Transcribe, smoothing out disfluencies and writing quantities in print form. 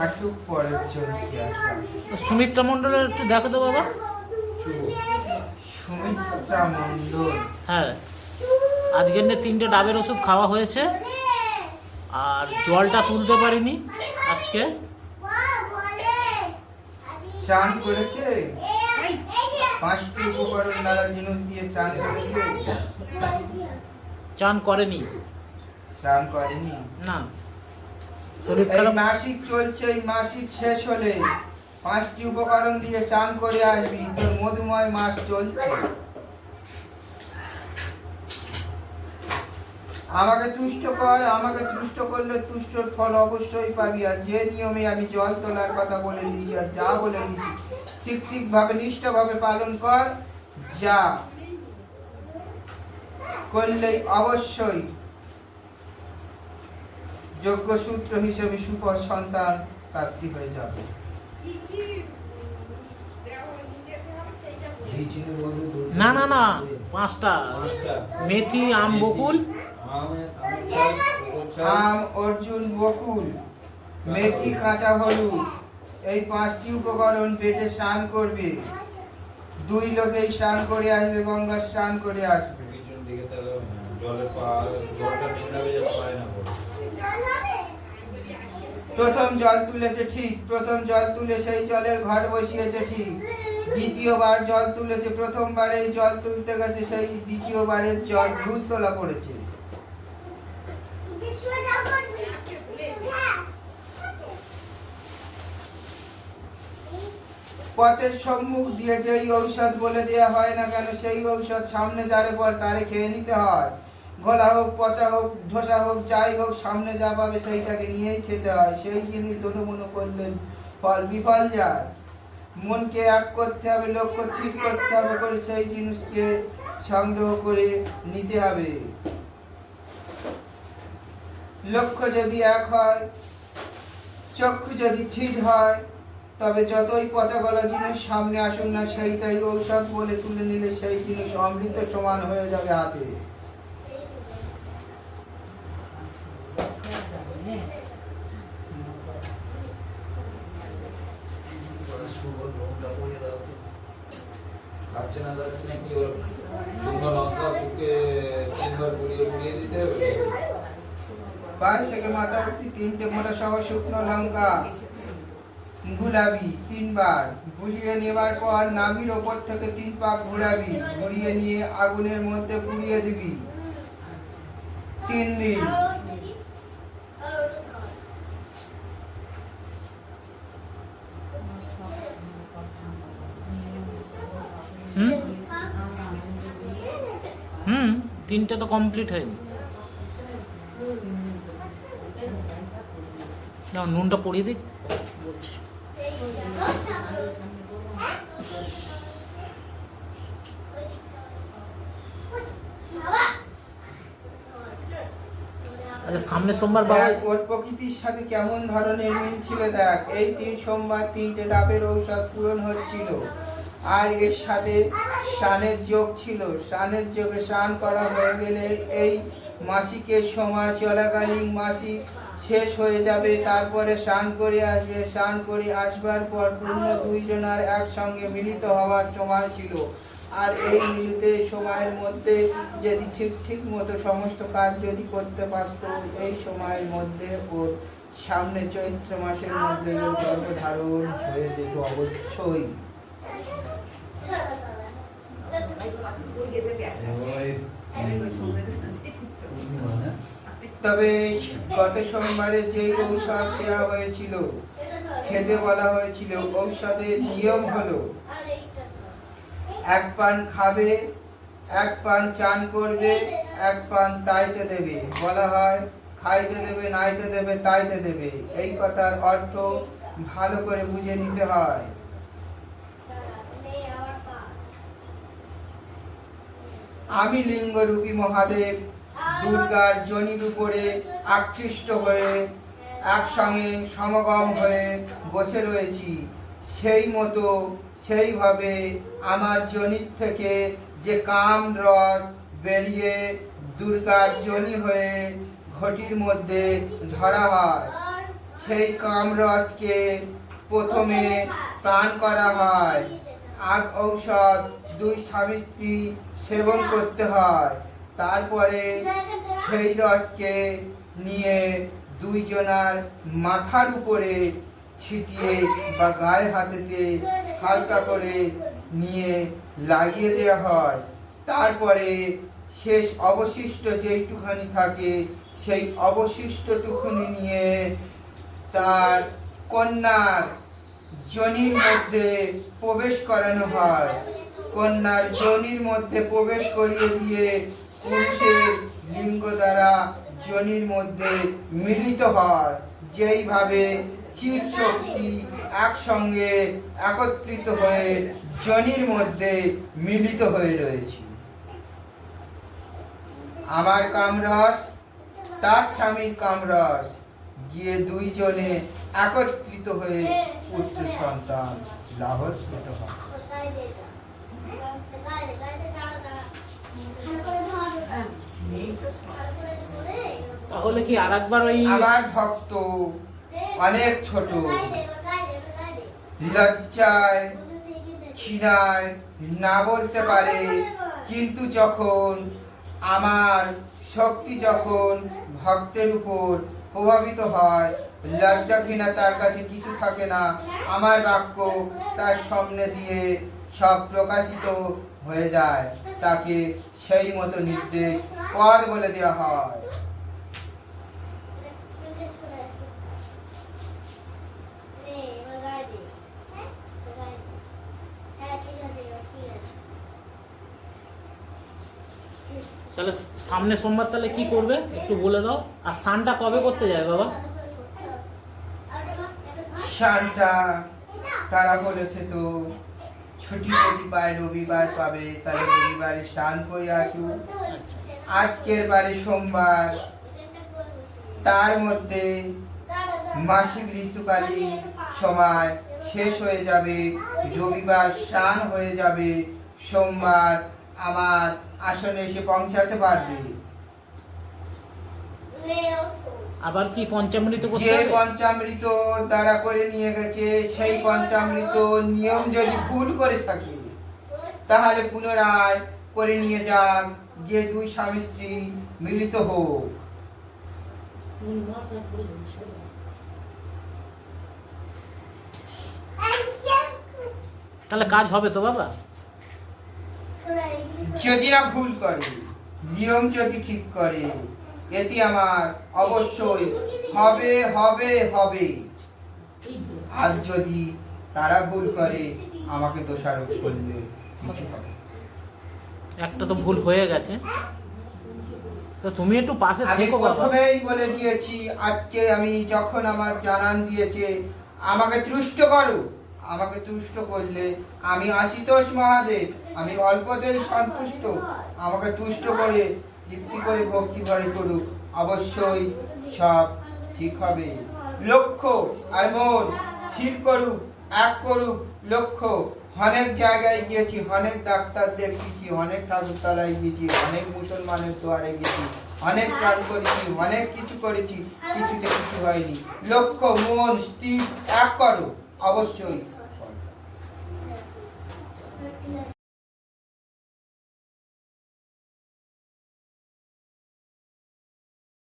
আসুক পরের জন কি আসা। সুমিত্রা মণ্ডলের একটু দেখো তো বাবা। সুমিত্রা মণ্ডল, হ্যাঁ, আজকের 3টে ডাবের ওষুধ খাওয়া হয়েছে, আর জলটা তুলতে পারিনি আজকে। স্নান করেছে? 5টি উপকরণ দ্বারা জিনিস দিয়ে স্নান করেছে? চান করেনি, স্নান করেনি। না, শরীর এই খারাপ। মাসিক চলছে, এই মাসিক শেষ হলে 5টি উপকরণ দিয়ে স্নান করে আসবি, তোর মধুময় মাস চলছে। আমাকে তুষ্ট কর, আমাকে তুষ্ট করলে তুষ্টর ফল অবশ্যই পাবি। আর যে নিয়মে আমি জল তোলার কথা বলে দিয়েছি আর যা বলে দিয়েছি ঠিক ভাবে নিষ্ঠভাবে পালন কর, যা করলেই অবশ্যই যোগ্য সূত্র হিসেবে সুপর সন্তান প্রাপ্তি হয়ে যাবে। না না না, 5টা মেথি, আম, বকুল, আম, অর্জুন, বকুল, মেথি, কাঁচা হলুদ, এই 5টি উপকরণ বেটে স্নান করবে। 2 লোকেই স্নান করে আসবে, গঙ্গা স্নান করে আসবে। প্রথম জল তুলেছে ঠিক, প্রথম জল তুলে সেই জলের ঘট বসিয়েছে ঠিক। দ্বিতীয়বার জল তুলেছে, প্রথমবারে জল তুলতে গেছে সেই দ্বিতীয়বারের জল ভুল তোলা পড়েছে। পথের সম্মুখ দিয়ে যেই ঔষধ বলে দেওয়া হয় না কেন, সেই ঔষধ সামনে যারে পর তারে খেয়ে নিতে হয়। ঘোলা হোক, পচা হোক, ধোসা হোক, যাই হোক, সামনে যা পাবে সেইটাকে নিয়েই খেতে হয়। সেই জিনিস দোনো করলে ফল বিফল যায়। মনকে এক করতে হবে, লক্ষ্য ঠিক করতে হবে, করে সেই জিনিসকে সংগ্রহ করে নিতে হবে। লক্ষ্য যদি এক হয়, চক্ষু যদি ঠিক হয়, তবে যতই পচা গলা জিনিস সামনে আসুন না, সেইটাই ঔষধ বলে তুলে নিলে সেই জিনিস অমৃত সমান হয়ে যাবে হাতে। পায়ে থেকে মাথা অবধি 3টে মোটা সহ শুকনো লঙ্কা গুলাবি 3 বার। গুলিয়ে নেবার পর নাভির ওপর থেকে 3 পাক ঘুরাবি। ঘুরিয়ে নিয়ে আগুনের মধ্যে পুড়িয়ে দিবি 3 দিন। হুম 3টে তো কমপ্লিট হয়নি। না, নুনটা পড়িয়ে দিক। আচ্ছা, সামনের সোমবার বাবা ওর প্রকৃতির সাথে কেমন ধরনের মিল ছিল দেখ। এই 3 সোমবার 3টে ডাবের ঔষধ পূরণ হচ্ছিল, আর এর সাথে স্নানের যোগ ছিল। স্নানের যোগে স্নান করা হয়ে গেলে এই মাসিকের সময় চলাকালীন মাসিক শেষ হয়ে যাবে, তারপরে স্নান করে আসবে। স্নান করে আসবার পর পূর্ণ 2 জনার একসঙ্গে মিলিত হওয়ার সময় ছিল। আর এই মিলিত সময়ের মধ্যে যদি ঠিক মতো সমস্ত কাজ যদি করতে পারত, এই সময়ের মধ্যে ওর সামনে চৈত্র মাসের মধ্যে ওর গর্ভধারণ হয়ে যেত অবশ্যই। তবে গত সোমবারে যেই ঔষধ দেওয়া হয়েছিল, খেতে বলা হয়েছিল, ঔষধের নিয়ম হলো 1 পান খাবে, 1 পান চান করবে, 1 পান তাইতে দেবে। বলা হয় খাইতে দেবে, নাইতে দেবে, তাইতে দেবে। এই কথার অর্থ ভালো করে বুঝে নিতে হয়। আমি লিঙ্গরূপী মহাদেব দুর্গার যোনির উপরে আকৃষ্ট হয়ে একসঙ্গে সমাগম হয়ে বসে রয়েছি। সেই মতো সেইভাবে আমার যোনির থেকে যে কাম রস বেরিয়ে দুর্গার যোনি হয়ে ঘটির মধ্যে ধরা হয়, সেই কামরসকে প্রথমে পান করা হয়। আগ ঔষধ দুই স্বামী স্ত্রী সেবন করতে হয়। তারপরে সেই রসকে নিয়ে দুইজনার মাথার উপরে ছিটিয়ে বা গায়ে হাতেতে হালকা করে নিয়ে লাগিয়ে দেওয়া হয়। তারপরে শেষ অবশিষ্ট যেইটুখানি থাকে সেই অবশিষ্টটুকুনি নিয়ে তার কন্যার যোনির মধ্যে প্রবেশ করানো হয়। কন্যার যোনির মধ্যে প্রবেশ করিয়ে দিয়ে পুরুষের লিঙ্গ দ্বারা যোনির মধ্যে মিলিত হয়। যেইভাবে চির শক্তি একসঙ্গে একত্রিত হয়ে যোনির মধ্যে মিলিত হয়ে রয়েছে। আমার কামরস তার স্বামীর কামরস গিয়ে দুইজনে একত্রিত হয়ে পুত্র সন্তান লাভোদ্ভূত হয়। তাহলে কি আরেকবার ওই আমার ভক্ত অনেক ছোট, লজ্জায় ছিনায় না বলতে পারে, কিন্তু যখন আমার শক্তি যখন ভক্তের উপর প্রভাবিত হয়, লজ্জা ঘৃণা তার কাছে কিছু থাকে না। আমার বাক্য তার সামনে দিয়ে সব প্রকাশিত হয়ে যায়। তাকে সেই মতো নির্দেশ পদ বলে দেওয়া হয়। তাহলে সামনে সোমবার তাহলে কি করবে একটু বলে দাও। আর স্নানটা কবে করতে যায় বাবা? স্নানটা তারা বলেছে তো ছুটি যদি পায় রবিবার পাবে, তাহলে রবিবারে স্নান করে আসুক। আজকের বারে সোমবার, তার মধ্যে মাসিক ঋতুকালীন সময় শেষ হয়ে যাবে, রবিবার স্নান হয়ে যাবে, সোমবার আমার আসনে এসে পৌঁছাতে পারবে। আবার কি পঞ্চামৃত করতে যে হবে? পঞ্চামৃত দ্বারা করে নিয়ে গেছে সেই পঞ্চামৃত নিয়ম যদি ভুল করে থাকে তাহলে পুনরায় করে নিয়ে যাক, গিয়ে দুই স্বামী স্ত্রী মিলিত হোক। তাহলে কাজ হবে তো বাবা? যদি না ভুল করে, নিয়ম যদি ঠিক করে, এটি আমার অবশ্যই হবে হবে হবে। আর যদি তারা ভুল করে আমাকে দোষারোপ করলে কিছু হবে। একটা তো ভুল হয়ে গেছে, তো তুমি একটু পাশে আমি থেকো বাবা। প্রথমেই বলে দিয়েছি, আজকে আমি যখন আমার জানান দিয়েছে আমাকে তুষ্ট করো, আমাকে তুষ্ট করলে আমি আশুতোষ মহাদেব, আমি অল্পতেই সন্তুষ্ট। আমাকে তুষ্ট করে তৃপ্তি করে ভক্তি করে করুক, অবশ্যই সব ঠিক হবে। লক্ষ্য আর মন স্থির করুক, এক করুক লক্ষ্য। অনেক জায়গায় গিয়েছি, অনেক ডাক্তার দেখিয়েছি, অনেক ঠাকুরতলায় গিয়েছি, অনেক মুসলমানের দোয়ারে গেছি, অনেক চাল করেছি, অনেক কিছু করেছি, কিছুতে কিছু হয়নি। লক্ষ্য মন স্থির এক করো, অবশ্যই